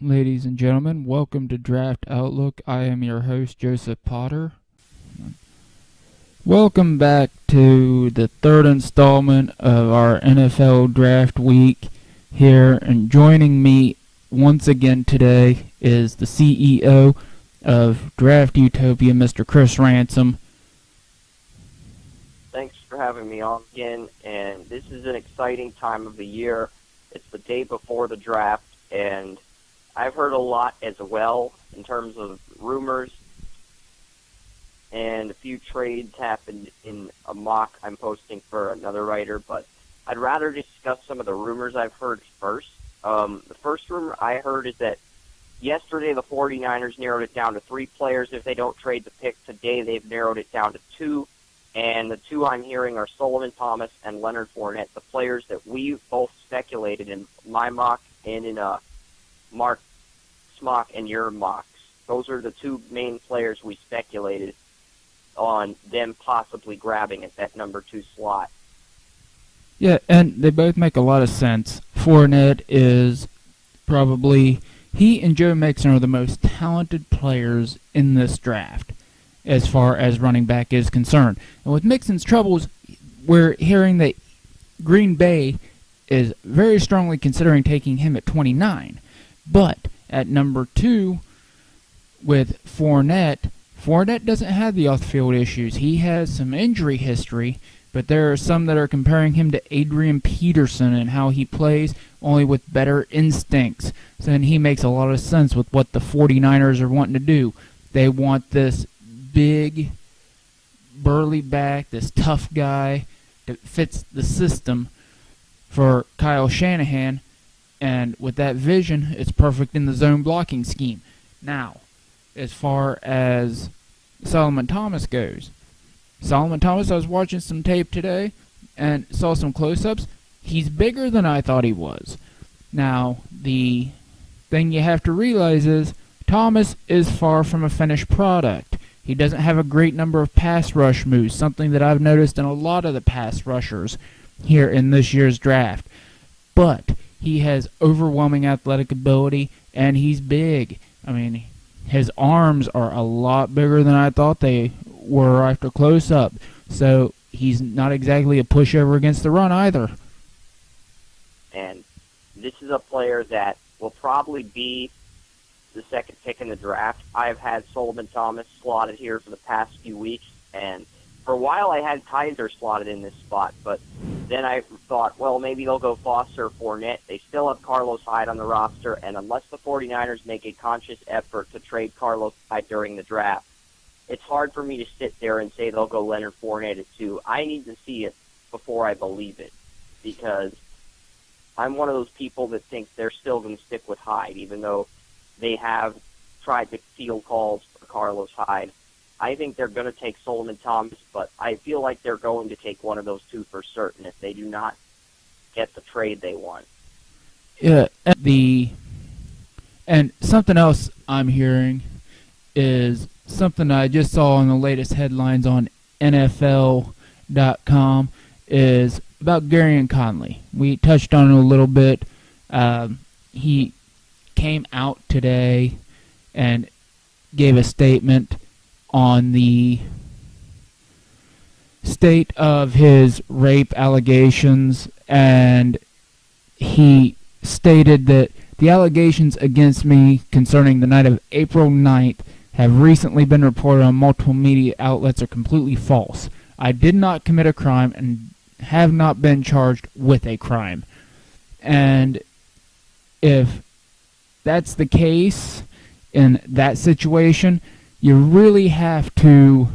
Ladies and gentlemen, welcome to Draft Outlook. I am your host, Joseph Potter. Welcome back to the third installment of our NFL Draft Week here, and joining me once again today is the CEO of Draft Utopia, Mr. Chris Ransom. Thanks for having me on again, and this is an exciting time of the year. It's the day before the draft, and I've heard a lot as well in terms of rumors, and a few trades happened in a mock I'm posting for another writer, but I'd rather discuss some of the rumors I've heard first. The first rumor I heard is that yesterday the 49ers narrowed it down to 3 players if they don't trade the pick. Today they've narrowed it down to 2, and the 2 I'm hearing are Solomon Thomas and Leonard Fournette, the players that we both speculated in my mock and in Mark Smock and your mocks. Those are the 2 main players we speculated on them possibly grabbing at that number 2 slot. Yeah, and they both make a lot of sense. Fournette is probably, he and Joe Mixon are the most talented players in this draft as far as running back is concerned. And with Mixon's troubles, we're hearing that Green Bay is very strongly considering taking him at 29. But at number 2, with Fournette doesn't have the off-field issues. He has some injury history, but there are some that are comparing him to Adrian Peterson and how he plays, only with better instincts. So then he makes a lot of sense with what the 49ers are wanting to do. They want this big, burly back, this tough guy that fits the system for Kyle Shanahan. And with that vision, it's perfect in the zone blocking scheme. Now, as far as Solomon Thomas goes, I was watching some tape today and saw some close-ups. He's bigger than I thought he was. Now, the thing you have to realize is Thomas is far from a finished product. He doesn't have a great number of pass rush moves, something that I've noticed in a lot of the pass rushers here in this year's draft. But he has overwhelming athletic ability, and he's big. I mean, his arms are a lot bigger than I thought they were after close-up. So he's not exactly a pushover against the run either. And this is a player that will probably be the second pick in the draft. I've had Solomon Thomas slotted here for the past few weeks, and for a while I had Kaiser slotted in this spot, but then I thought, well, maybe they'll go Foster or Fournette. They still have Carlos Hyde on the roster, and unless the 49ers make a conscious effort to trade Carlos Hyde during the draft, it's hard for me to sit there and say they'll go Leonard Fournette at 2. I need to see it before I believe it, because I'm one of those people that thinks they're still going to stick with Hyde, even though they have tried to field calls for Carlos Hyde. I think they're going to take Solomon Thomas, but I feel like they're going to take one of those 2 for certain if they do not get the trade they want. Yeah, and something else I'm hearing is something I just saw in the latest headlines on NFL.com is about Garyon Conley. We touched on it a little bit. He came out today and gave a statement on the state of his rape allegations, and he stated that the allegations against me concerning the night of April 9th have recently been reported on multiple media outlets are completely false. I did not commit a crime and have not been charged with a crime. And if that's the case in that situation, you really have to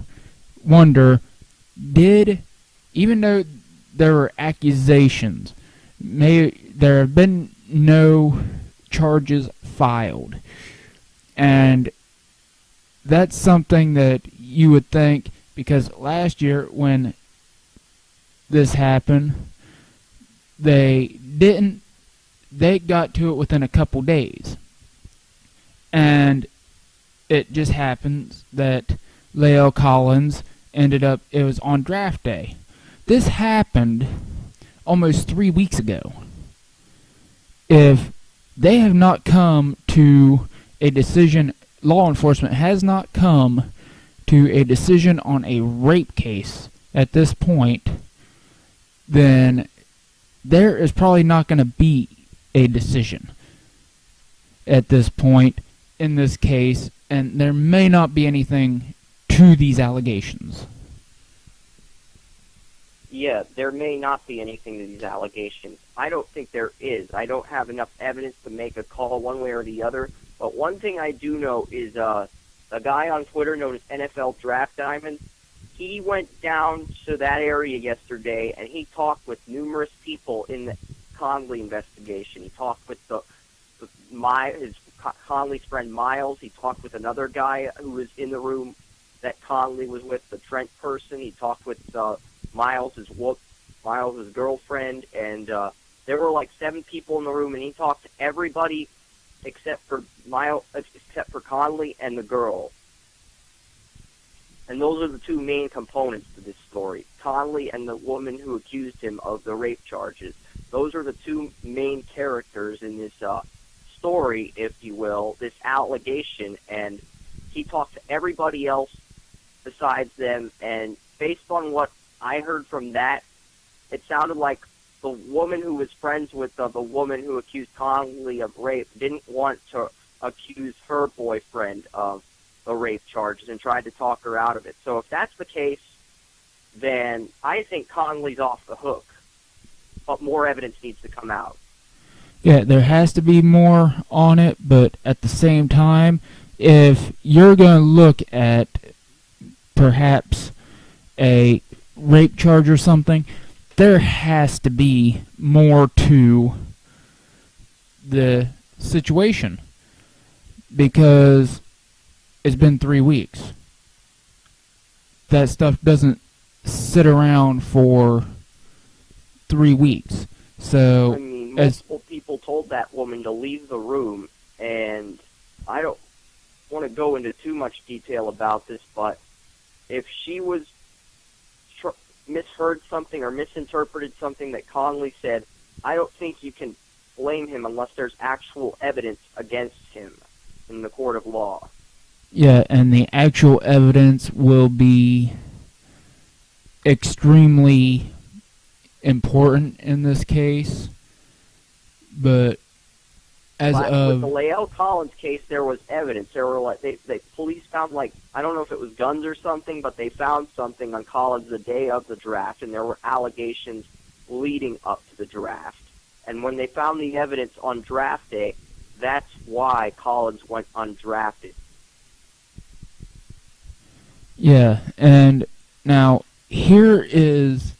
wonder, even though there were accusations, there have been no charges filed. And that's something that you would think, because last year when this happened, they got to it within a couple days. And it just happens that La'el Collins it was on draft day. This happened almost 3 weeks ago. If they have not come to a decision. Law enforcement has not come to a decision on a rape case at this point, then there is probably not going to be a decision at this point in this case, and there may not be anything to these allegations. Yeah, there may not be anything to these allegations. I don't think there is. I don't have enough evidence to make a call one way or the other. But one thing I do know is a guy on Twitter known as NFL Draft Diamond. He went down to that area yesterday, and he talked with numerous people in the Conley investigation. He talked with his Conley's friend Miles. He talked with another guy who was in the room that Conley was with, the Trent person. He talked with Miles' girlfriend, and there were like 7 people in the room, and he talked to everybody except for Conley and the girl. And those are the 2 main components to this story: Conley and the woman who accused him of the rape charges. Those are the 2 main characters in this story, if you will, this allegation. And he talked to everybody else besides them, and based on what I heard from that, it sounded like the woman who was friends with the woman who accused Conley of rape didn't want to accuse her boyfriend of the rape charges and tried to talk her out of it. So if that's the case, then I think Conley's off the hook. But more evidence needs to come out. Yeah, there has to be more on it, but at the same time, if you're going to look at perhaps a rape charge or something, there has to be more to the situation, because it's been 3 weeks. That stuff doesn't sit around for 3 weeks. So, I mean, multiple people told that woman to leave the room, and I don't want to go into too much detail about this, but if she was misheard something or misinterpreted something that Conley said, I don't think you can blame him unless there's actual evidence against him in the court of law. Yeah, and the actual evidence will be extremely important in this case, but with the Lael Collins case, there was evidence. There were like the police found, like, I don't know if it was guns or something, but they found something on Collins the day of the draft, and there were allegations leading up to the draft. And when they found the evidence on draft day, that's why Collins went undrafted. Yeah, and now here is...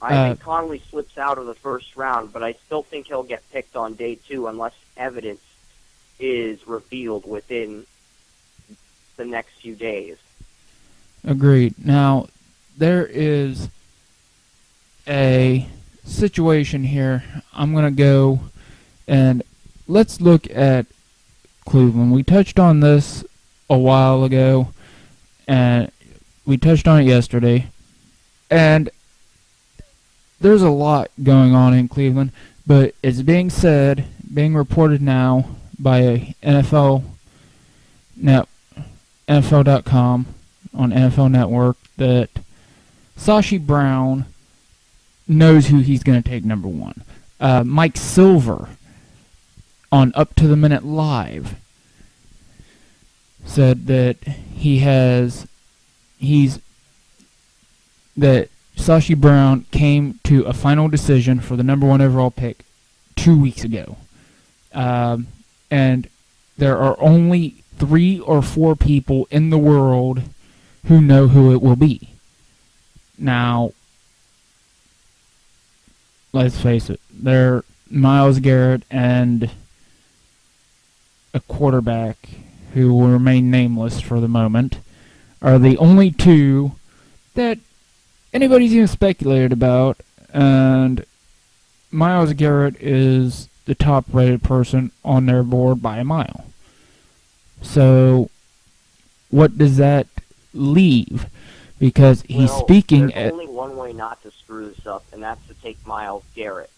I think Conley slips out of the first round, but I still think he'll get picked on day 2 unless evidence is revealed within the next few days. Agreed. Now, there is a situation here. I'm going to go and let's look at Cleveland. We touched on this a while ago, and we touched on it yesterday, and there's a lot going on in Cleveland, but it's being reported now by NFL.com on NFL Network that Sashi Brown knows who he's going to take number 1. Mike Silver on Up to the Minute Live said that that Sashi Brown came to a final decision for the number 1 overall pick 2 weeks ago. And there are only 3 or 4 people in the world who know who it will be. Now, let's face it, they're Myles Garrett and a quarterback who will remain nameless for the moment are the only 2 that anybody's even speculated about, and Myles Garrett is the top-rated person on their board by a mile. So, what does that leave? Because he's speaking there's only one way not to screw this up, and that's to take Myles Garrett.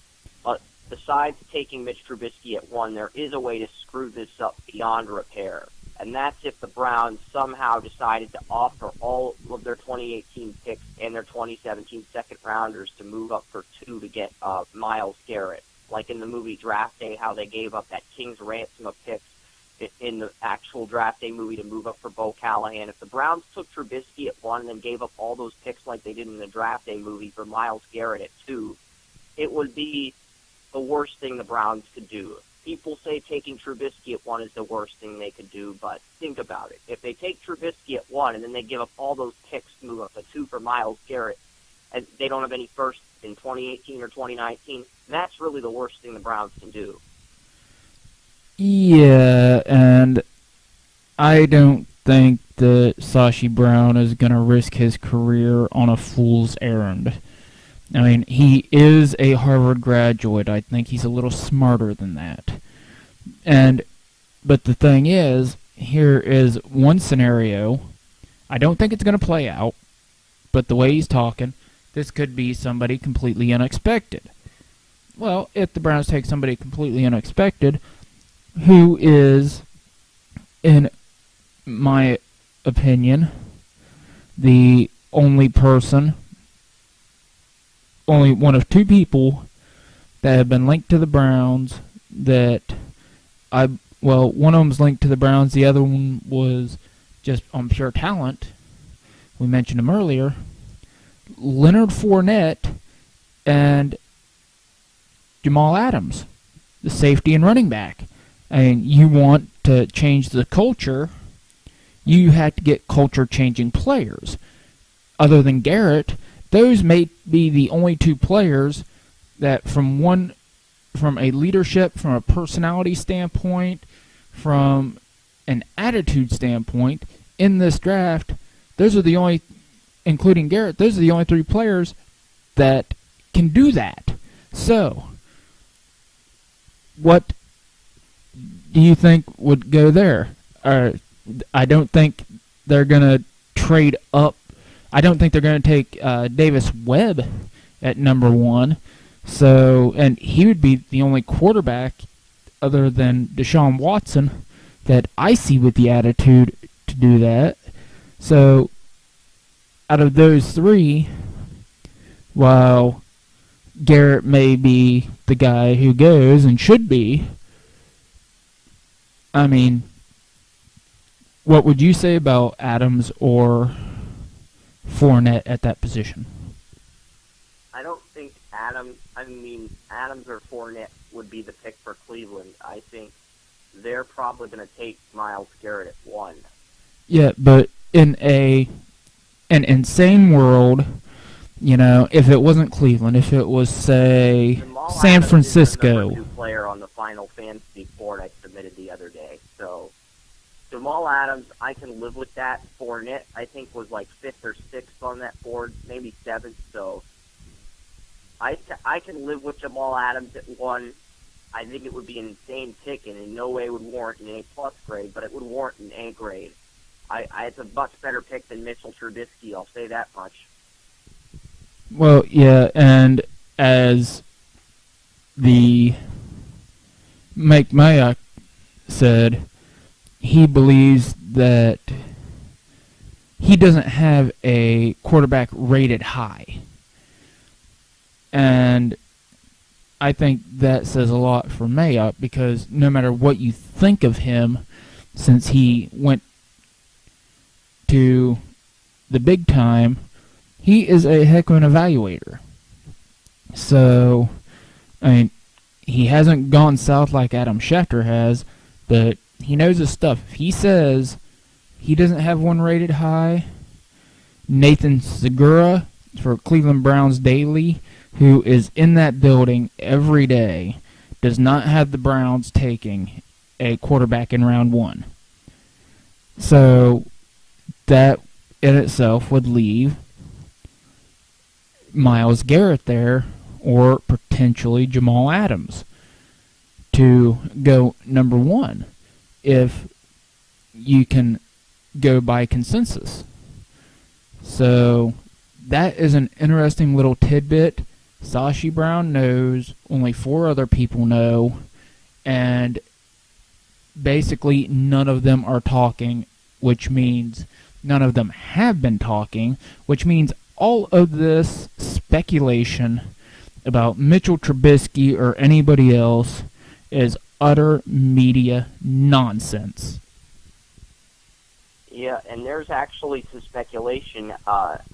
But besides taking Mitch Trubisky at 1, there is a way to screw this up beyond repair. And that's if the Browns somehow decided to offer all of their 2018 picks and their 2017 second-rounders to move up for 2 to get Myles Garrett. Like in the movie Draft Day, how they gave up that King's ransom of picks in the actual Draft Day movie to move up for Bo Callahan. If the Browns took Trubisky at 1 and then gave up all those picks like they did in the Draft Day movie for Myles Garrett at 2, it would be the worst thing the Browns could do. People say taking Trubisky at 1 is the worst thing they could do, but think about it. If they take Trubisky at 1 and then they give up all those picks to move up to 2 for Myles Garrett, and they don't have any first in 2018 or 2019, that's really the worst thing the Browns can do. Yeah, and I don't think that Sashi Brown is going to risk his career on a fool's errand. I mean, he is a Harvard graduate. I think he's a little smarter than that. But the thing is, here is one scenario. I don't think it's going to play out, but the way he's talking, this could be somebody completely unexpected. Well, if the Browns take somebody completely unexpected, who is, in my opinion, the only one of 2 people that have been linked to the Browns one of them's linked to the Browns, the other one was just on pure talent. We mentioned him earlier. Leonard Fournette and Jamal Adams, the safety and running back. And you want to change the culture, you have to get culture-changing players. Other than Garrett, those may be the only 2 players that from a leadership, from a personality standpoint, from an attitude standpoint, in this draft, those are the only, including Garrett, those are the only 3 players that can do that. So, what do you think would go there? I don't think they're going to trade up. I don't think they're going to take Davis Webb at number 1. So, and he would be the only quarterback other than Deshaun Watson that I see with the attitude to do that. So, out of those 3, while Garrett may be the guy who goes and should be, I mean, what would you say about Adams or Fournette at that position? I don't think Adams or Fournette would be the pick for Cleveland. I think they're probably going to take Myles Garrett at 1. Yeah, but in an insane world, if it wasn't Cleveland, if it was, say, Jamal San Adams Francisco. Is the number 2 player on the Final Fantasy board I submitted the other day. So Jamal Adams, I can live with that. Fournette, I think, was like 5th or 6th on that board, maybe 7th. So I can live with Jamal Adams at 1. I think it would be an insane pick and in no way would warrant an A-plus grade, but it would warrant an A grade. It's a much better pick than Mitchell Trubisky, I'll say that much. Well, yeah, and as the Mike Mayock said, he believes that he doesn't have a quarterback rated high. And I think that says a lot for Mayock, because no matter what you think of him, since he went to the big time, he is a heck of an evaluator. So, I mean, he hasn't gone south like Adam Schefter has, but he knows his stuff. If he says he doesn't have one rated high, Nathan Segura for Cleveland Browns Daily, who is in that building every day, does not have the Browns taking a quarterback in round 1. So that in itself would leave Myles Garrett there, or potentially Jamal Adams, to go number 1, if you can go by consensus. So that is an interesting little tidbit Sashi Brown knows, only 4 other people know, and basically none of them are talking, which means none of them have been talking, which means all of this speculation about Mitchell Trubisky or anybody else is utter media nonsense. Yeah, and there's actually some speculation.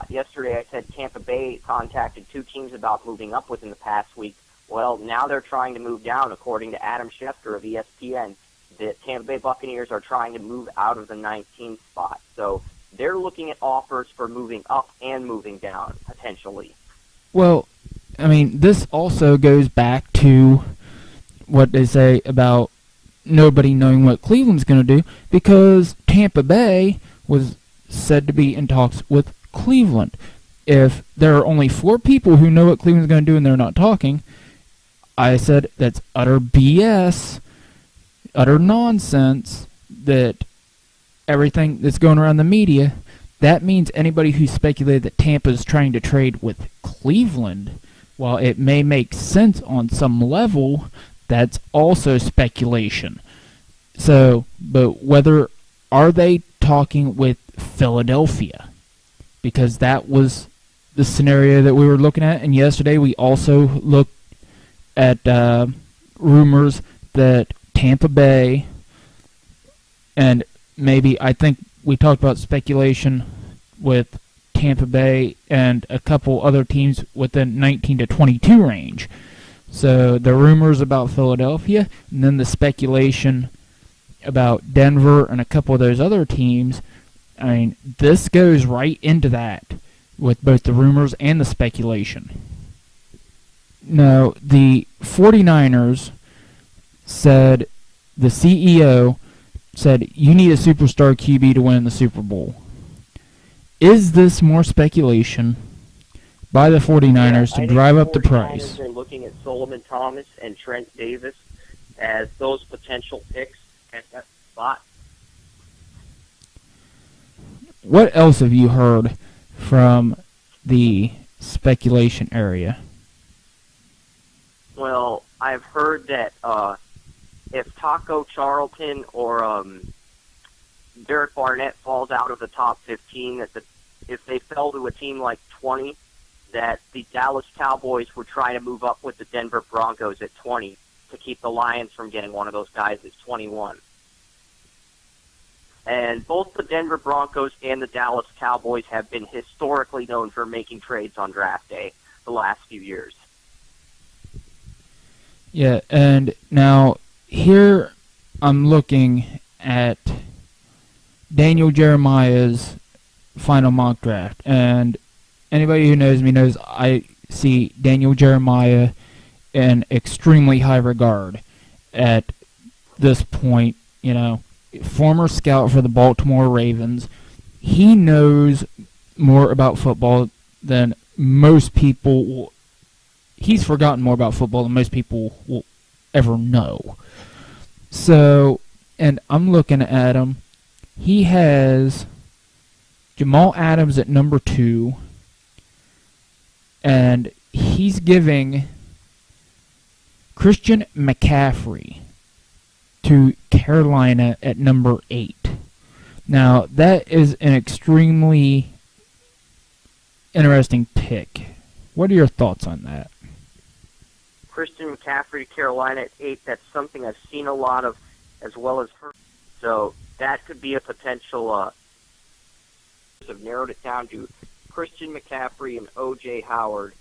Yesterday I said Tampa Bay contacted 2 teams about moving up within the past week. Well, now they're trying to move down, according to Adam Schefter of ESPN. The Tampa Bay Buccaneers are trying to move out of the 19th spot. So they're looking at offers for moving up and moving down, potentially. Well, I mean, this also goes back to what they say about nobody knowing what Cleveland's going to do, because Tampa Bay was said to be in talks with Cleveland. If there are only 4 people who know what Cleveland's going to do and they're not talking, I said that's utter BS, utter nonsense, that everything that's going around the media, that means anybody who speculated that Tampa is trying to trade with Cleveland, while it may make sense on some level, that's also speculation. So, but whether are they talking with Philadelphia? Because that was the scenario that we were looking at, and yesterday we also looked at rumors that Tampa Bay, and maybe I think we talked about speculation with Tampa Bay and a couple other teams within 19 to 22 range. So the rumors about Philadelphia, and then the speculation about Denver and a couple of those other teams. I mean, this goes right into that with both the rumors and the speculation. Now, the 49ers said, the CEO said, you need a superstar QB to win the Super Bowl. Is this more speculation by the 49ers to drive up the price? They're looking at Solomon Thomas and Trent Davis as those potential picks at that spot. What else have you heard from the speculation area? Well, I've heard that if Taco Charlton or Derek Barnett falls out of the top 15, that if they fell to a team like 20, that the Dallas Cowboys would try to move up with the Denver Broncos at 20 to keep the Lions from getting one of those guys at 21. And both the Denver Broncos and the Dallas Cowboys have been historically known for making trades on draft day the last few years. Yeah, and now here I'm looking at Daniel Jeremiah's final mock draft, and anybody who knows me knows I see Daniel Jeremiah in extremely high regard at this point. You know, former scout for the Baltimore Ravens. He knows more about football than most people. He's forgotten more about football than most people will ever know. So, and I'm looking at him. He has Jamal Adams at number 2, and he's giving Christian McCaffrey to Carolina at number 8. Now, that is an extremely interesting pick. What are your thoughts on that? Christian McCaffrey to Carolina at 8, that's something I've seen a lot of, as well as heard. So that could be a potential. Have narrowed it down to Christian McCaffrey and O.J. Howard.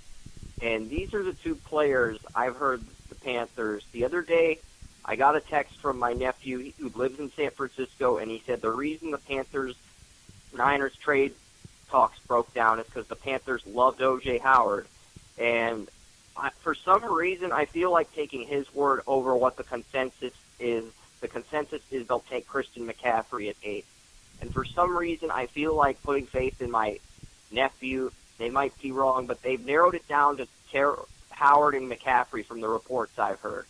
And these are the 2 players I've heard the Panthers. The other day, I got a text from my nephew who lives in San Francisco, and he said the reason the Panthers-Niners trade talks broke down is because the Panthers loved O.J. Howard. And for some reason, I feel like taking his word over what the consensus is. The consensus is they'll take Christian McCaffrey at 8. And for some reason, I feel like putting faith in my nephew. They might be wrong, but they've narrowed it down to Howard and McCaffrey from the reports I've heard.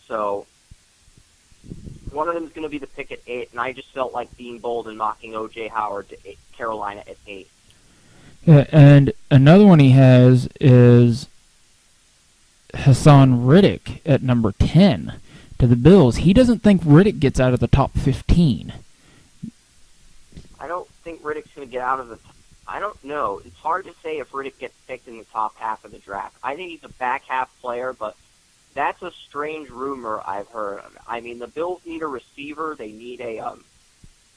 So one of them is going to be the pick at 8, and I just felt like being bold and knocking O.J. Howard to Carolina at 8. Yeah, and another one he has is Hassan Riddick at number 10 to the Bills. He doesn't think Riddick gets out of the top 15. I don't think Riddick's going to get out of the. I don't know. It's hard to say if Riddick gets picked in the top half of the draft. I think he's a back half player, but that's a strange rumor I've heard. I mean, the Bills need a receiver. They need a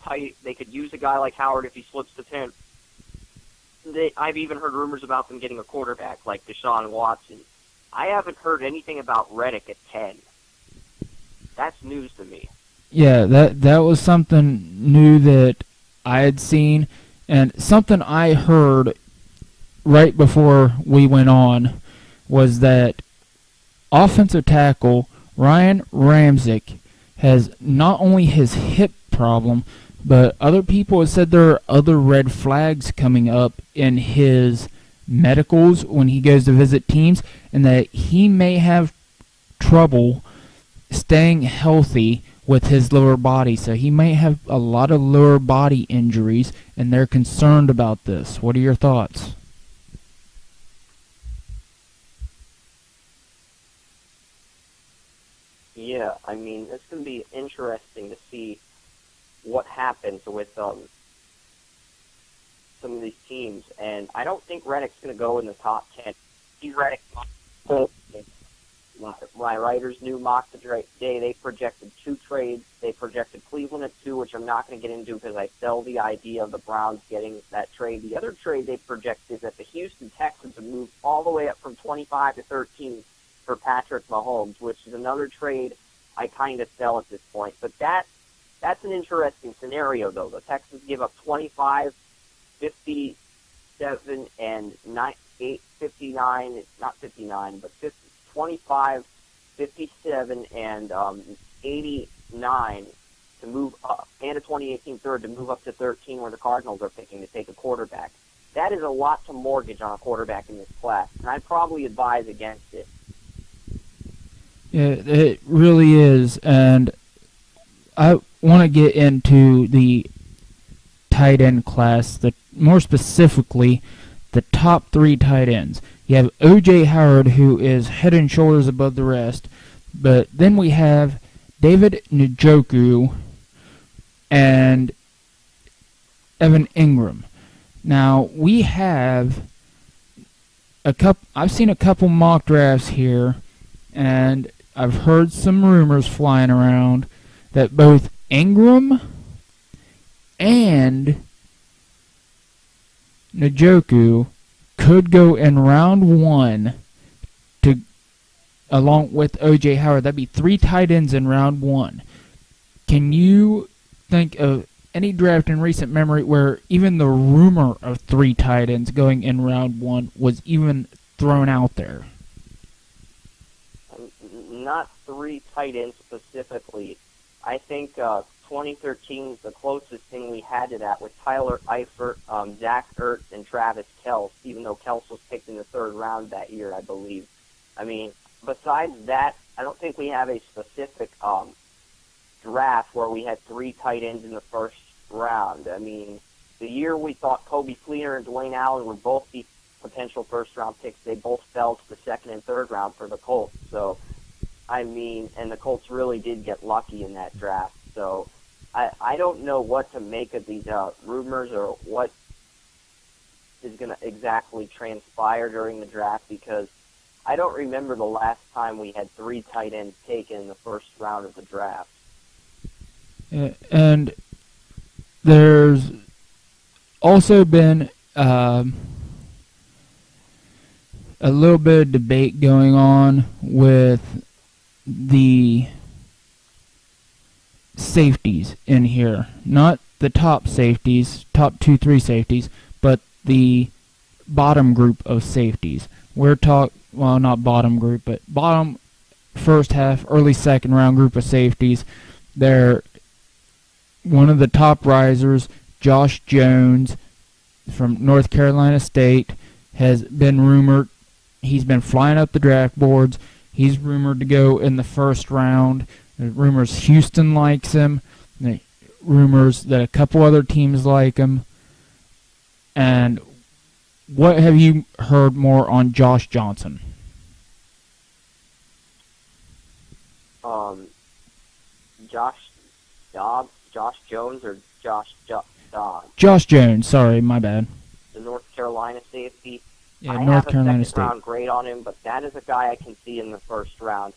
tight. They could use a guy like Howard if he slips to 10. I've even heard rumors about them getting a quarterback like Deshaun Watson. I haven't heard anything about Riddick at 10. That's news to me. Yeah, that was something new that I had seen, and something I heard right before we went on was that offensive tackle Ryan Ramczyk has not only his hip problem, but other people have said there are other red flags coming up in his medicals when he goes to visit teams, and that he may have trouble staying healthy with his lower body. So he may have a lot of lower body injuries, and they're concerned about this. What are your thoughts? Yeah, I mean, it's going to be interesting to see what happens with some of these teams. And I don't think Reddick's going to go in the top 10. Reddick, my writers knew mock the day. They projected 2 trades. They projected Cleveland at 2, which I'm not going to get into because I sell the idea of the Browns getting that trade. The other trade they projected is that the Houston Texans would move all the way up from 25 to 13 for Patrick Mahomes, which is another trade I kind of sell at this point. But that's an interesting scenario, though. The Texans give up 25, 57, and 59, not 59, but 25, 57, and 89 to move up, and a 2018 third to move up to 13 where the Cardinals are picking to take a quarterback. That is a lot to mortgage on a quarterback in this class, and I'd probably advise against it. Yeah, it really is, and I want to get into the tight end class, more specifically, the top 3 tight ends. You have O.J. Howard, who is head and shoulders above the rest, but then we have David Njoku and Evan Ingram. Now, we have I've seen a couple mock drafts here, and I've heard some rumors flying around that both Ingram and Njoku could go in round 1 along with O.J. Howard. That'd be 3 tight ends in round 1. Can you think of any draft in recent memory where even the rumor of 3 tight ends going in round 1 was even thrown out there? Not 3 tight ends specifically. I think 2013 is the closest thing we had to that with Tyler Eifert, Zach Ertz, and Travis Kelce, even though Kelce was picked in the 3rd round that year, I believe. I mean, besides that, I don't think we have a specific draft where we had 3 tight ends in the 1st round. I mean, the year we thought Kobe Fleener and Dwayne Allen would both be potential 1st-round picks, they both fell to the 2nd and 3rd round for the Colts. So, I mean, and the Colts really did get lucky in that draft. So, I don't know what to make of these rumors or what is going to exactly transpire during the draft, because I don't remember the last time we had 3 tight ends taken in the 1st round of the draft. And there's also been a little bit of debate going on with the safeties in here. Not the top safeties, top 2-3 safeties, but the bottom group of safeties. Well, not bottom group, but bottom 1st half, early 2nd round group of safeties. They're one of the top risers, Josh Jones from North Carolina State, has been rumored. He's been flying up the draft boards. He's rumored to go in the 1st round. There's rumors Houston likes him. Rumors that a couple other teams like him. And what have you heard more on Josh Johnson? um, Josh Josh Jones or Dobbs, Josh Jones, sorry, my bad. the North Carolina safety. Yeah, I North have a Carolina second State. round grade on him, but that is a guy I can see in the first round.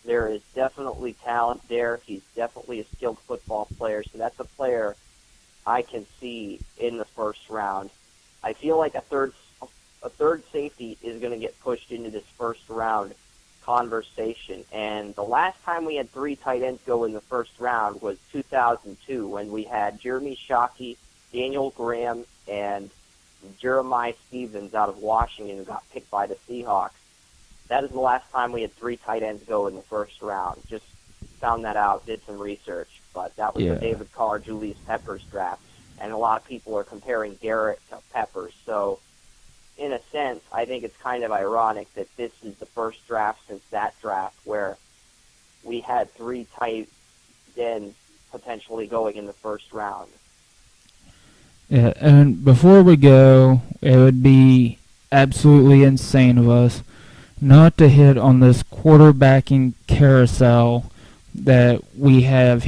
There is definitely talent there. He's definitely a skilled football player, so that's a player I can see in the first round. I feel like a third safety is going to get pushed into this first round conversation. And the last time we had three tight ends go in the first round was 2002 when we had Jeremy Shockey, Daniel Graham, and Jeremiah Stevens out of Washington who got picked by the Seahawks. That is the last time we had three tight ends go in the first round. Just found that out, did some research. But that was the David Carr, Julius Peppers draft. And a lot of people are comparing Garrett to Peppers. So, in a sense, I think it's kind of ironic that this is the first draft since that draft where we had three tight ends potentially going in the first round. Yeah, and before we go, it would be absolutely insane of us not to hit on this quarterbacking carousel that we have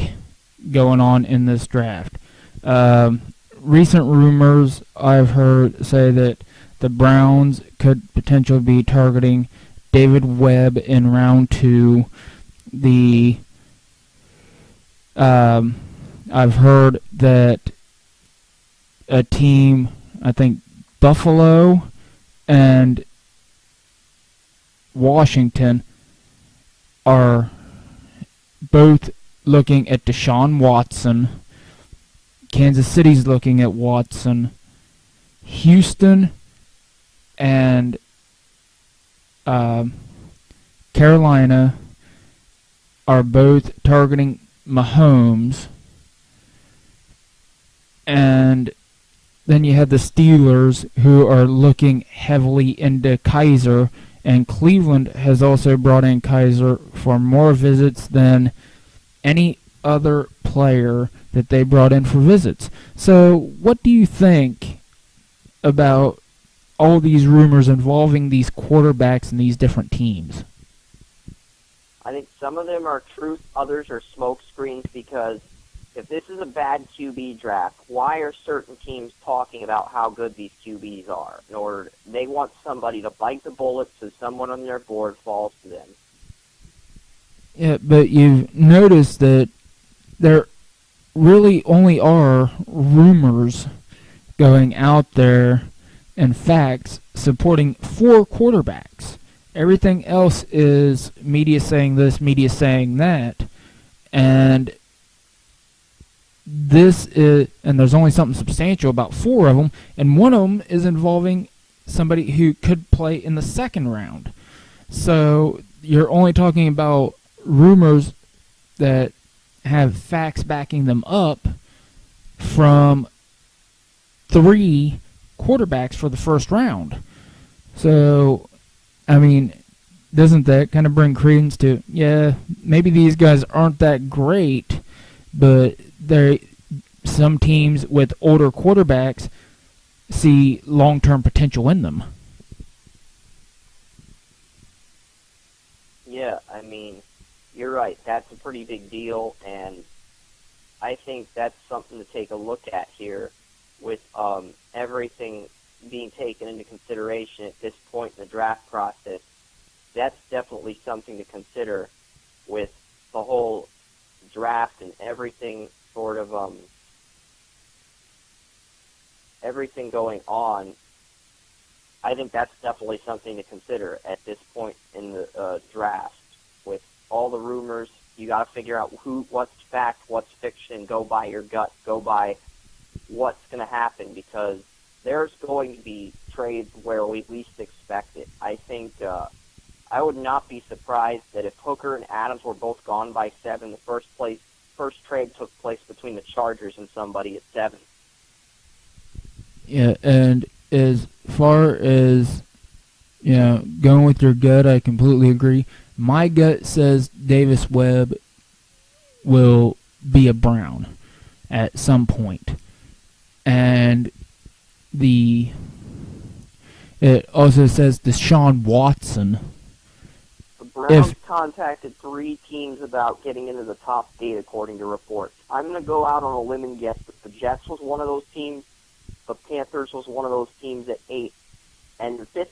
going on in this draft. Recent rumors I've heard say that the Browns could potentially be targeting David Webb in round 2. I've heard that a team, I think Buffalo and Washington, are both looking at Deshaun Watson. Kansas City's looking at Watson. Houston and Carolina are both targeting Mahomes. And then you have the Steelers, who are looking heavily into Kaiser, and Cleveland has also brought in Kaiser for more visits than any other player that they brought in for visits. So what do you think about all these rumors involving these quarterbacks and these different teams? I think some of them are truth, others are smoke screens because if this is a bad QB draft, why are certain teams talking about how good these QBs are? They want somebody to bite the bullet so someone on their board falls to them. Yeah, but you've noticed that there really only are rumors going out there and facts supporting 4 quarterbacks. Everything else is media saying this, media saying that, and there's only something substantial about 4 of them, and one of them is involving somebody who could play in the second round. So you're only talking about rumors that have facts backing them up from 3 quarterbacks for the first round. So, I mean, doesn't that kind of bring credence to, yeah, maybe these guys aren't that great, but some teams with older quarterbacks see long-term potential in them. Yeah, I mean, you're right. That's a pretty big deal, and I think that's something to take a look at here with everything being taken into consideration at this point in the draft process. That's definitely something to consider with the whole draft and everything sort of everything going on. I think that's definitely something to consider at this point in the draft. With all the rumors, you got to figure out what's fact, what's fiction. Go by your gut. Go by what's going to happen because there's going to be trades where we least expect it. I think I would not be surprised that if Hooker and Adams were both gone by 7, the first trade took place between the Chargers and somebody at 7. Yeah, and as far as going with your gut, I completely agree. My gut says Davis Webb will be a Brown at some point. And it also says Deshaun Watson. The Browns contacted 3 teams about getting into the top 8 according to reports. I'm going to go out on a limb and guess that the Jets was one of those teams, the Panthers was one of those teams at 8, and the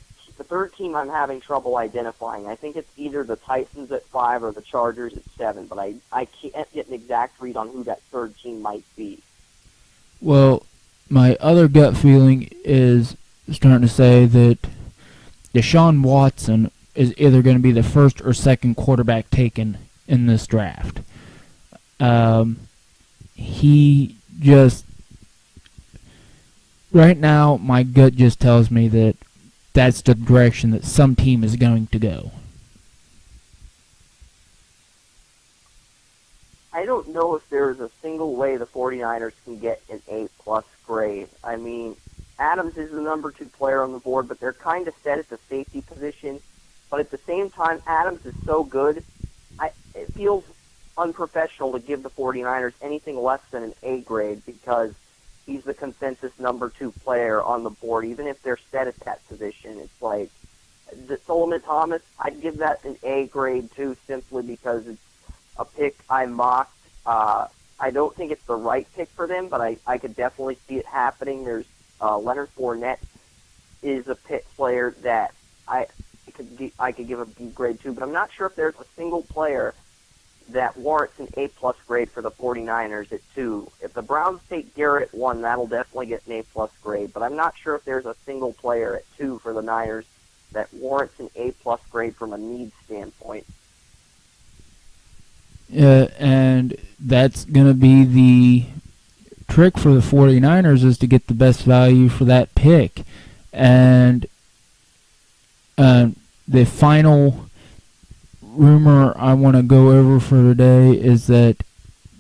third team I'm having trouble identifying. I think it's either the Titans at 5 or the Chargers at 7, but I can't get an exact read on who that third team might be. Well, my other gut feeling is starting to say that Deshaun Watson is either going to be the first or second quarterback taken in this draft. He just... Right now, my gut just tells me that that's the direction that some team is going to go. I don't know if there's a single way the 49ers can get an A-plus grade. I mean, Adams is the number 2 player on the board, but they're kind of set at the safety position. But at the same time, Adams is so good, it feels unprofessional to give the 49ers anything less than an A grade because he's the consensus number 2 player on the board, even if they're set at that position. It's like, Solomon Thomas, I'd give that an A grade too, simply because it's a pick I mocked. I don't think it's the right pick for them, but I could definitely see it happening. There's Leonard Fournette is a pick player that I could give a B grade to, but I'm not sure if there's a single player that warrants an A-plus grade for the 49ers at 2. If the Browns take Garrett at 1, that'll definitely get an A-plus grade, but I'm not sure if there's a single player at 2 for the Niners that warrants an A-plus grade from a need standpoint. And that's going to be the trick for the 49ers is to get the best value for that pick. And the final rumor I want to go over for today is that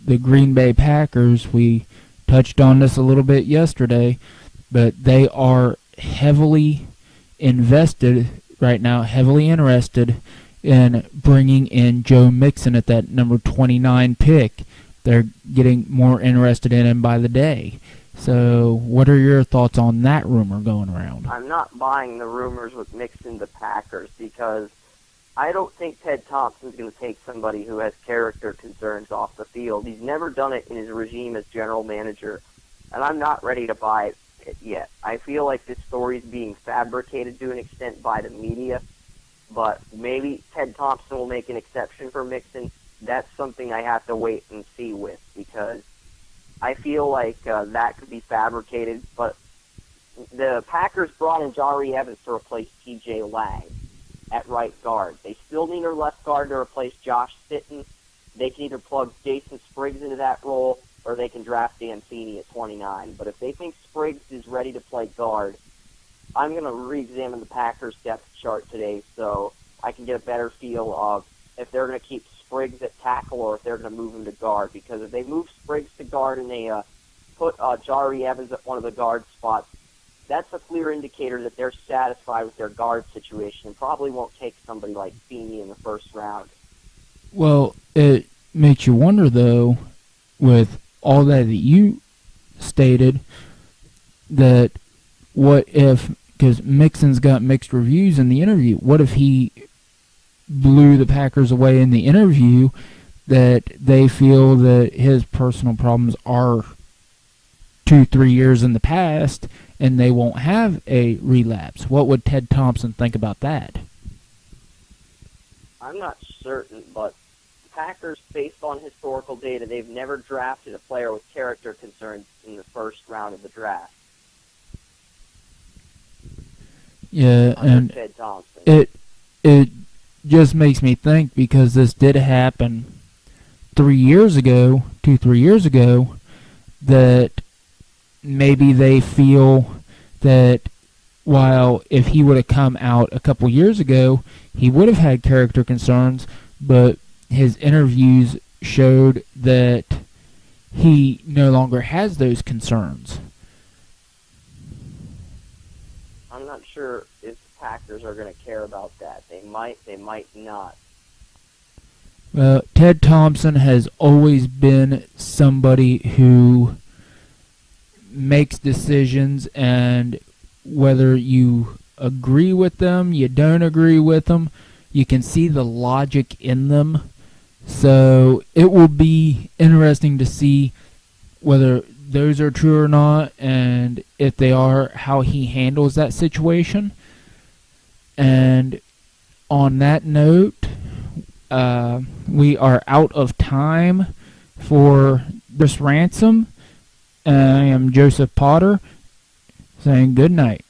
the Green Bay Packers, we touched on this a little bit yesterday, but they are heavily invested right now, heavily interested in bringing in Joe Mixon at that number 29 pick. They're getting more interested in him by the day. So what are your thoughts on that rumor going around? I'm not buying the rumors with Mixon to Packers because I don't think Ted Thompson's going to take somebody who has character concerns off the field. He's never done it in his regime as general manager, and I'm not ready to buy it yet. I feel like this story is being fabricated to an extent by the media, but maybe Ted Thompson will make an exception for Mixon. That's something I have to wait and see with because I feel like that could be fabricated. But the Packers brought in Jari Evans to replace T.J. Lang at right guard. They still need a left guard to replace Josh Sitton. They can either plug Jason Spriggs into that role or they can draft Dan Feeney at 29. But if they think Spriggs is ready to play guard, I'm going to re-examine the Packers depth chart today so I can get a better feel of if they're going to keep Spriggs at tackle or if they're going to move him to guard. Because if they move Spriggs to guard and they put Jari Evans at one of the guard spots, that's a clear indicator that they're satisfied with their guard situation and probably won't take somebody like Feeney in the first round. Well, it makes you wonder, though, with all that you stated, that what if, because Mixon's got mixed reviews in the interview, what if he blew the Packers away in the interview, that they feel that his personal problems are 2-3 years in the past and they won't have a relapse? What would Ted Thompson think about that? I'm not certain, but Packers, based on historical data, they've never drafted a player with character concerns in the first round of the draft. Yeah, and Ted Thompson. It just makes me think, because this did happen 3 years ago, 2-3 years ago, that maybe they feel that while if he would have come out a couple years ago, he would have had character concerns, but his interviews showed that he no longer has those concerns. I'm not sure if the Packers are going to care about that. They might not. Well, Ted Thompson has always been somebody who makes decisions, and whether you agree with them, you don't agree with them, You can see the logic in them. So it will be interesting to see whether those are true or not, and if they are, how he handles that situation. And on that note, we are out of time for this Ransom. I am Joseph Potter saying good night.